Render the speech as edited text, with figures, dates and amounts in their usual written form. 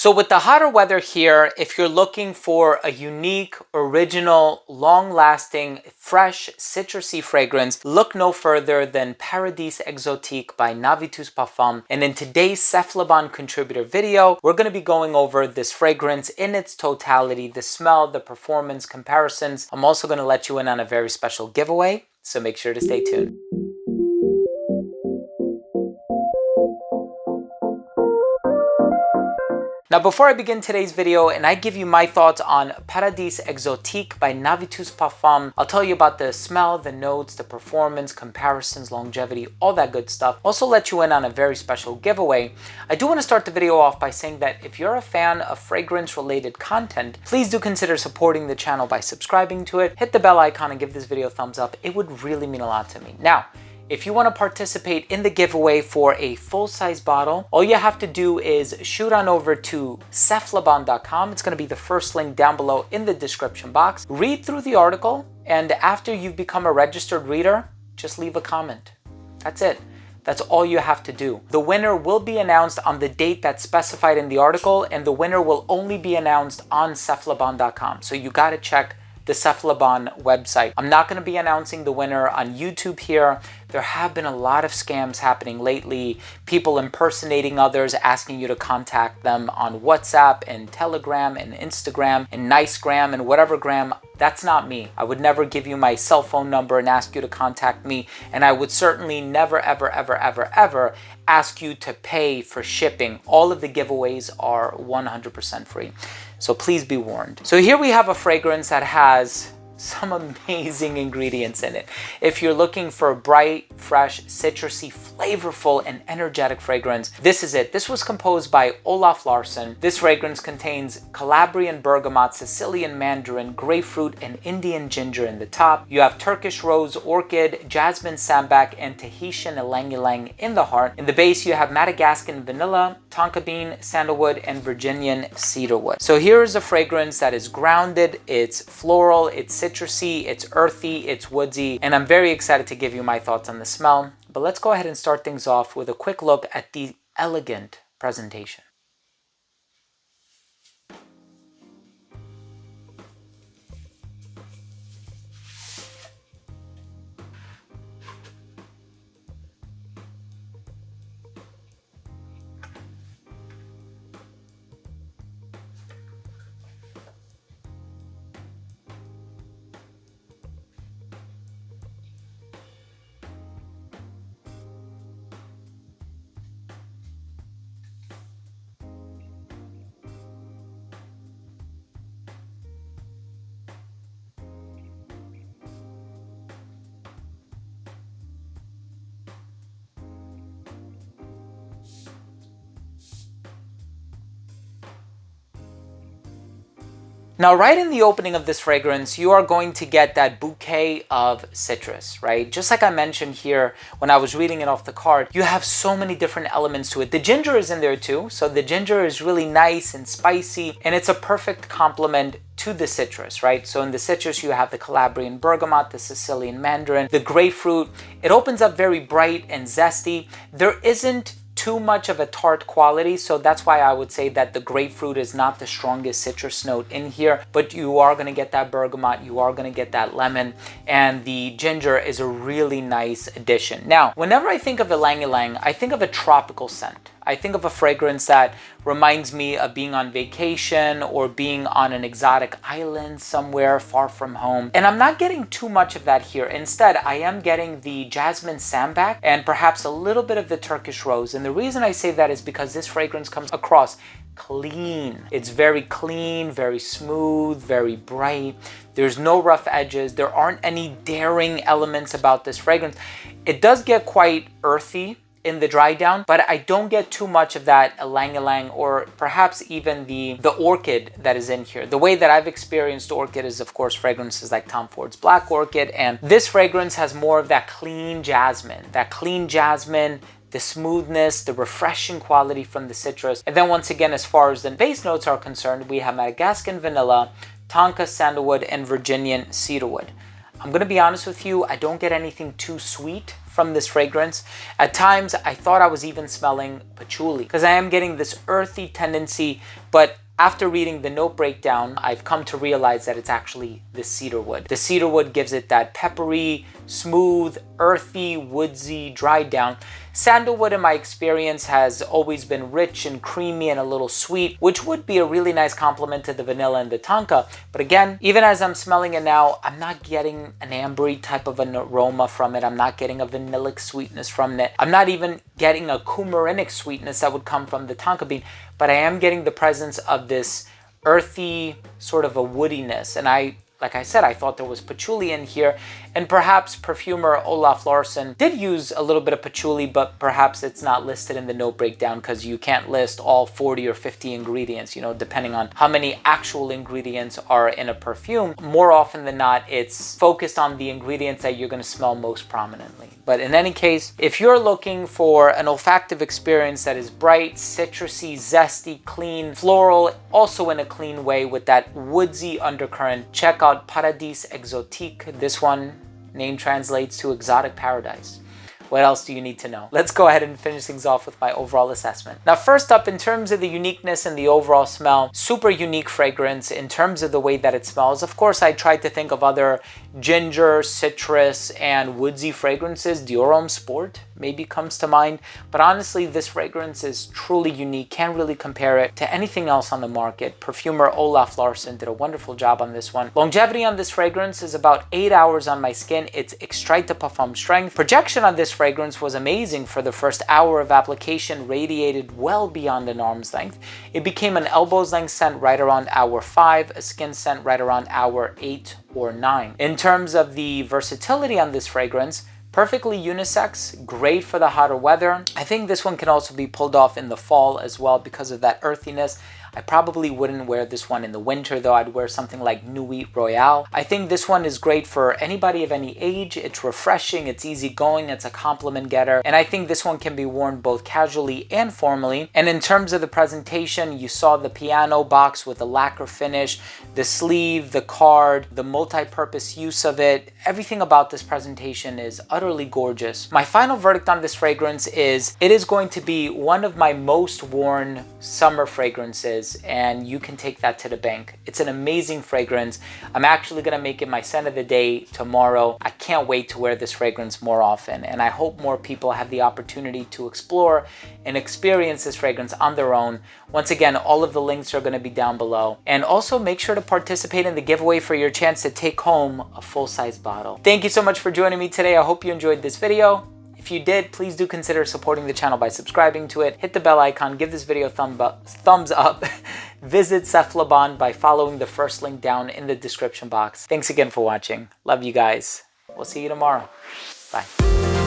So with the hotter weather here, if you're looking for a unique, original, long-lasting, fresh, citrusy fragrance, look no further than Paradis Exotique by Navitus Parfums. And in today's Cephalabon contributor video, we're going to be going over this fragrance in its totality, the smell, the performance, comparisons. I'm also going to let you in on a very special giveaway, so make sure to stay tuned. Now, before I begin today's video and I give you my thoughts on Paradis Exotique by Navitus Parfums, I'll tell you about the smell, the notes, the performance, comparisons, longevity, all that good stuff. Also let you in on a very special giveaway. I do want to start the video off by saying that if you're a fan of fragrance-related content, please do consider supporting the channel by subscribing to it. Hit the bell icon and give this video a thumbs up. It would really mean a lot to me. Now, if you want to participate in the giveaway for a full-size bottle, all you have to do is shoot on over to cephalabon.com. It's going to be the first link down below in the description box. Read through the article, and after you've become a registered reader, just leave a comment. That's it. That's all you have to do. The winner will be announced on the date that's specified in the article, and the winner will only be announced on cephalabon.com. So you got to check the Cephalabon website. I'm not going to be announcing the winner on YouTube here. There have been a lot of scams happening lately. People impersonating others, asking you to contact them on WhatsApp and Telegram and Instagram and Nicegram and whatever gram. That's not me. I would never give you my cell phone number and ask you to contact me. And I would certainly never, ever, ever, ever, ever ask you to pay for shipping. All of the giveaways are 100% free. So please be warned. So here we have a fragrance that has some amazing ingredients in it. If you're looking for a bright, fresh, citrusy, flavorful, and energetic fragrance, this is it. This was composed by Olof Larsson. This fragrance contains Calabrian bergamot, Sicilian mandarin, grapefruit, and Indian ginger in the top. You have Turkish rose, orchid, jasmine sambac, and Tahitian ylang ylang in the heart. In the base, you have Madagascan vanilla, tonka bean, sandalwood, and Virginian cedarwood. So here is a fragrance that is grounded, it's floral, it's citrusy, it's earthy, it's woodsy, and I'm very excited to give you my thoughts on the smell. But let's go ahead and start things off with a quick look at the elegant presentation. Now, right in the opening of this fragrance, you are going to get that bouquet of citrus, right? Just like I mentioned here when I was reading it off the card, you have so many different elements to it. The ginger is in there too. So the ginger is really nice and spicy, and it's a perfect complement to the citrus, right? So in the citrus, you have the Calabrian bergamot, the Sicilian mandarin, the grapefruit. It opens up very bright and zesty. There isn't too much of a tart quality, so that's why I would say that the grapefruit is not the strongest citrus note in here, but you are going to get that bergamot, you are going to get that lemon, and the ginger is a really nice addition. Now, whenever I think of ylang ylang, I think of a tropical scent. I think of a fragrance that reminds me of being on vacation or being on an exotic island somewhere far from home. And I'm not getting too much of that here. Instead, I am getting the jasmine sambac and perhaps a little bit of the Turkish rose. And the reason I say that is because this fragrance comes across clean. It's very clean, very smooth, very bright. There's no rough edges. There aren't any daring elements about this fragrance. It does get quite earthy in the dry down, but I don't get too much of that ylang ylang or perhaps even the orchid that is in here. The way that I've experienced orchid is, of course, fragrances like Tom Ford's Black Orchid, and this fragrance has more of that clean jasmine, the smoothness, the refreshing quality from the citrus. And then once again, as far as the base notes are concerned, we have Madagascan vanilla, tonka sandalwood, and Virginian cedarwood. I'm going to be honest with you, I don't get anything too sweet from this fragrance. At times, I thought I was even smelling patchouli because I am getting this earthy tendency, But after reading the note breakdown, I've come to realize that it's actually the cedar wood. The cedar wood gives it that peppery, smooth, earthy, woodsy, dried down. Sandalwood, in my experience, has always been rich and creamy and a little sweet, which would be a really nice complement to the vanilla and the tonka. But again, even as I'm smelling it now, I'm not getting an ambery type of an aroma from it. I'm not getting a vanillic sweetness from it. I'm not even getting a coumarinic sweetness that would come from the tonka bean, but I am getting the presence of this earthy sort of a woodiness. And like I said, I thought there was patchouli in here, and perhaps perfumer Olaf Larsson did use a little bit of patchouli, but perhaps it's not listed in the note breakdown because you can't list all 40 or 50 ingredients, you know, depending on how many actual ingredients are in a perfume. More often than not, it's focused on the ingredients that you're going to smell most prominently. But in any case, if you're looking for an olfactive experience that is bright, citrusy, zesty, clean, floral, also in a clean way with that woodsy undercurrent, check out Paradis Exotique. This one, name translates to exotic paradise. What else do you need to know? Let's go ahead and finish things off with my overall assessment. Now, first up, in terms of the uniqueness and the overall smell, super unique fragrance in terms of the way that it smells. Of course, I tried to think of other ginger, citrus, and woodsy fragrances. Dior Homme Sport maybe comes to mind, but honestly, this fragrance is truly unique. Can't really compare it to anything else on the market. Perfumer Olaf Larsson did a wonderful job on this one. Longevity on this fragrance is about 8 hours on my skin. It's Extrait de Parfum strength. Projection on this fragrance was amazing. For the first hour of application, radiated well beyond an arm's length. It became an elbow's length scent right around hour 5, a skin scent right around hour 8 or 9. In terms of the versatility on this fragrance, perfectly unisex, great for the hotter weather. I think this one can also be pulled off in the fall as well because of that earthiness. I probably wouldn't wear this one in the winter though. I'd wear something like Nuit Royale. I think this one is great for anybody of any age. It's refreshing, it's easygoing, it's a compliment getter. And I think this one can be worn both casually and formally. And in terms of the presentation, you saw the piano box with the lacquer finish, the sleeve, the card, the multi-purpose use of it. Everything about this presentation is utterly gorgeous. My final verdict on this fragrance is it is going to be one of my most worn summer fragrances, and you can take that to the bank. It's an amazing fragrance. I'm actually gonna make it my scent of the day tomorrow. I can't wait to wear this fragrance more often, and I hope more people have the opportunity to explore and experience this fragrance on their own. Once again, all of the links are gonna be down below. And also make sure to participate in the giveaway for your chance to take home a full-size bottle. Thank you so much for joining me today. I hope you enjoyed this video. If you did, please do consider supporting the channel by subscribing to it. Hit the bell icon, give this video a thumbs up. Visit Cephalabon by following the first link down in the description box. Thanks again for watching. Love you guys. We'll see you tomorrow. Bye.